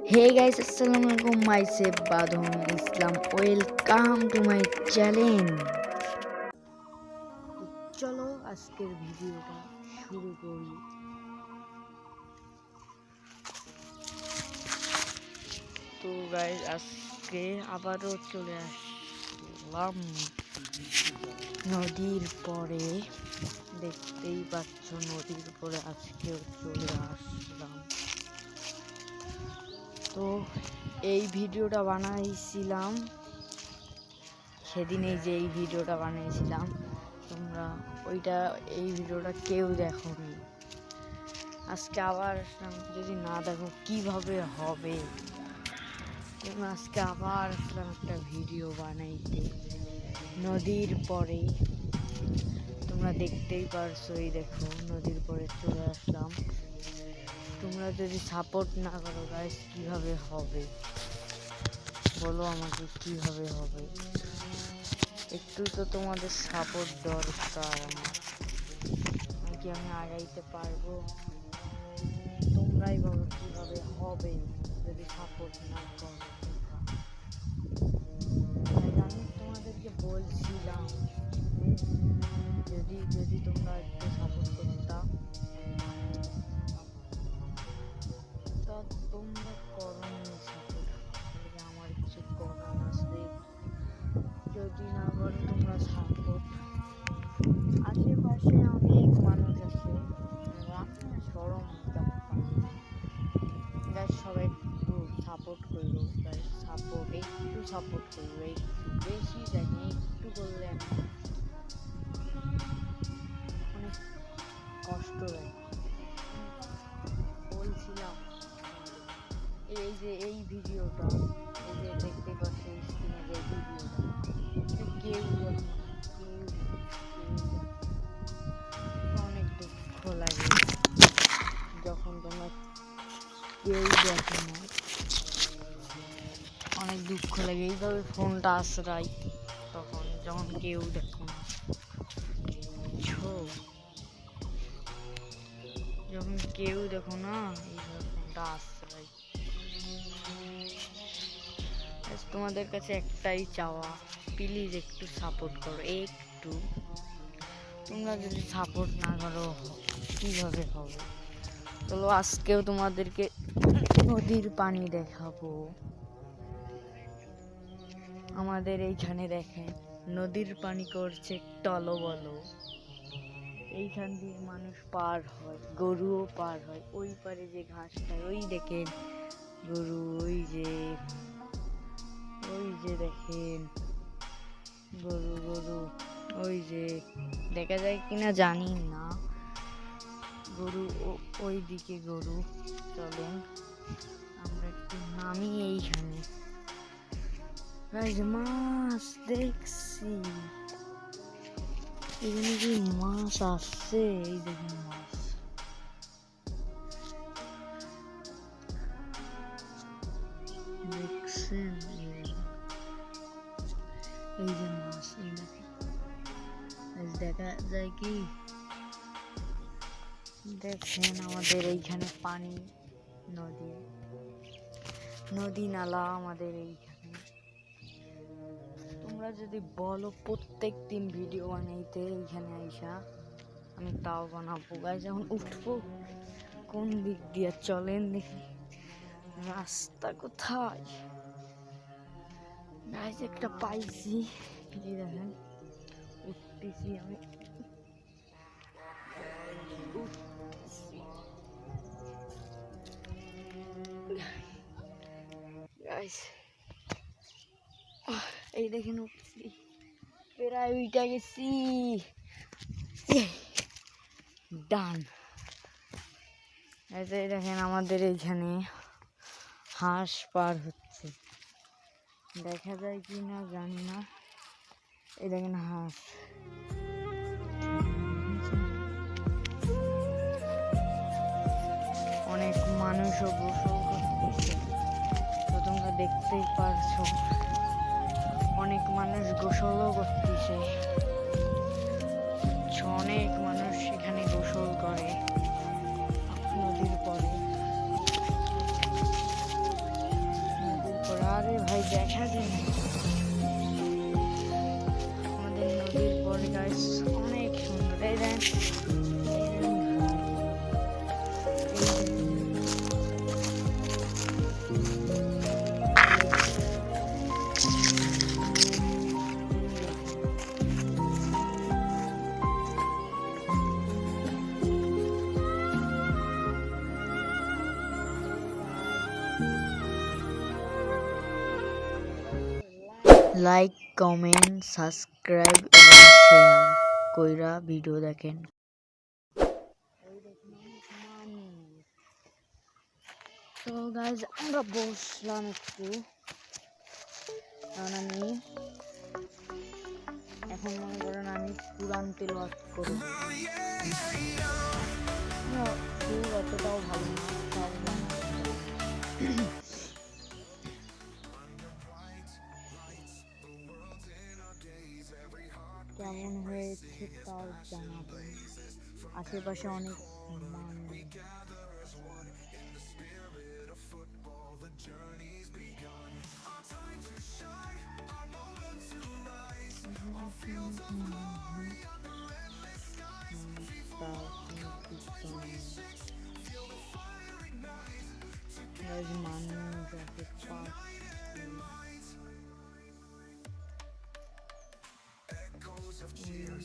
Hey guys, assalamualaikum. Myself Badhun Islam. Welcome to my channel. চলো আজকের ভিডিওটা শুরু করি। তো গাইস আজকে আবারও চলে আসলাম নদীর পরে। দেখতেই পাচ্ছ নদীর পরে আজকেও চলে আসলাম। তো এই ভিডিওটা বানাইছিলাম সেদিন, এই ভিডিওটা বানিয়েছিলাম তোমরা এই ভিডিওটা কেউ দেখোনি। আজকে আবার আসলাম, যদি না দেখো কিভাবে হবে। আজকে আবার আসলাম একটা ভিডিও বানাইতে নদীর পরে। তোমরা দেখতেই পারছো, এই দেখো নদীর পরে চলে আসলাম। তোমরা যদি সাপোর্ট না করো গাইস কিভাবে হবে বলো আমাকে, কিভাবে হবে? একটু তো তোমাদের সাপোর্ট দরকার। আমি আগাইতে পারবো? তোমরাই বলো কিভাবে হবে যদি সাপোর্ট না করো। আমি তোমাদেরকে বলছিলাম যদি তোমরা একটু সাপোর্ট করতা, তা তোমরা করো সাপোর্ট। আমার কিছু করার আছে, যদি না করো তোমরা সাপোর্ট। আশেপাশে অনেক মানুষ আছে, সরম গাইস, সবাই একটু সাপোর্ট করবো গাইস, একটু সাপোর্ট করবো, একটু বেশি জানি, একটু করলে অনেক কষ্ট লাগে। বলছিলাম এই ভিডিওটা, এই যে দেখতে পাচ্ছি স্ক্রিনে যে ভিডিওটা, কেউ অনেক দুঃখ লাগে যখন তোমরা কেউ দেখো না। অনেক দুঃখ লাগে এইভাবে ফোনটা আশ্রয় তখন যখন কেউ দেখো না। যখন কেউ দেখো না এইভাবে ফোনটা আশ্রয়। তোমাদের কাছে একটাই চাওয়া, প্লিজ একটু সাপোর্ট করো। একটু তোমরা যদি সাপোর্ট না করো কিভাবে হবে? চলো আজকেও তোমাদেরকে নদীর পানি দেখাবো। আমাদের এইখানে দেখেন নদীর পানি করছে টলবলো। এইখান দিয়ে মানুষ পার হয়, গরুও পার হয়। ওই পারে যে ঘাস খায়, ওই দেখেন গরু, ওই যে দেখেন গরু, ওই যে দেখা যায় কিনা জানি না। গরু ওই দিকে গরু। চলেন আমরা একটু নামি। এইখানে মাছ দেখছি, এখানে কি মাছ আসছে? এই দেখেন মাছ, দেখছেন? এই যে মাছ, এই দেখা যায় কি? দেখছেন আমাদের এইখানে পানি, নদী নালা আমাদের এইখানে। তোমরা যদি বলো প্রত্যেক দিন ভিডিও বানাইতে এইখানে আইসা, আমি তাও বানাবো গাইস। যখন উঠবো কোন দিক দিয়ে চলেন দেখি, রাস্তা কোথায় গাইস? একটা পাইছি, এই দেখেন উঠতেছি আমি। এই দেখেন উঠছি, প্রায় উইটা গেছি। ডান। এই দেখেন আমাদের এইখানে হাঁস পার হচ্ছে, দেখা যায় কি না জানি না। এই দেখেন হাঁস, অনেক মানুষও গোসল করতেছে, তো তোমরা দেখতেই পারছো অনেক মানুষ গোসলও করতেছে। অনেক মানুষ এখানে গোসল করে নদীর পরে। দেখা যায় না। আমাদের নদীর পরে গাইস অনেক সুন্দর। এই দেন, লাইক, কমেন্ট, সাবস্ক্রাইব এবং শেয়ার কইরা ভিডিও দেখেন। তো গাইজ আমরা বসলাম একটু, কারণ আমি এখন মনে করেন আমি কুরআন তিলাওয়াত করব। সুর অতটাও ভালো না, তাও জানা। কেমন হয়েছে তাও জানাবেন। আশেপাশে অনেক মানুষ। মানুষ আছে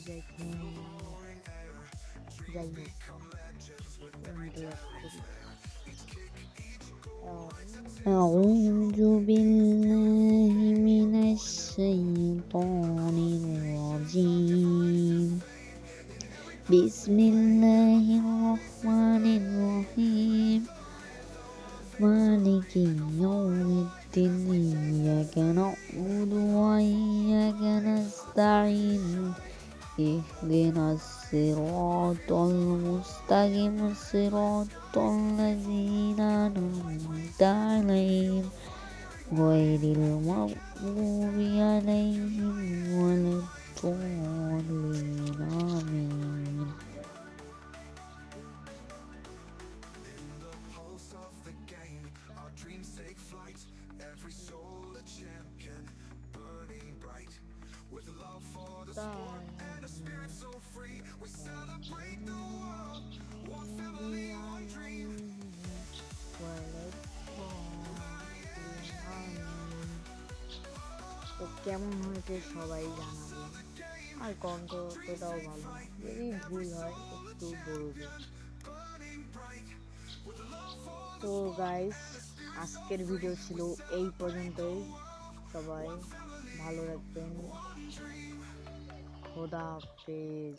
দেখুন, যাই أعوذ بالله من الشيطان الرجيم بسم الله الرحمن الرحيم مالك يوم الدين إياك نعبد وإياك نستعين اهدنا الصراط المستقيم صراط الذين أنعمت عليهم غير المغضوب عليهم ولا الضالين آمين. তো কেমন হয়েছে সবাই জানাবেন, আর কণ্ঠ অতটাও ভালো না, যদি ভুল হয় একটু বলবে। তো গাইস আজকের ভিডিও ছিল এই পর্যন্তই। সবাই ভালো রাখবেন। খোদা হাফেজ।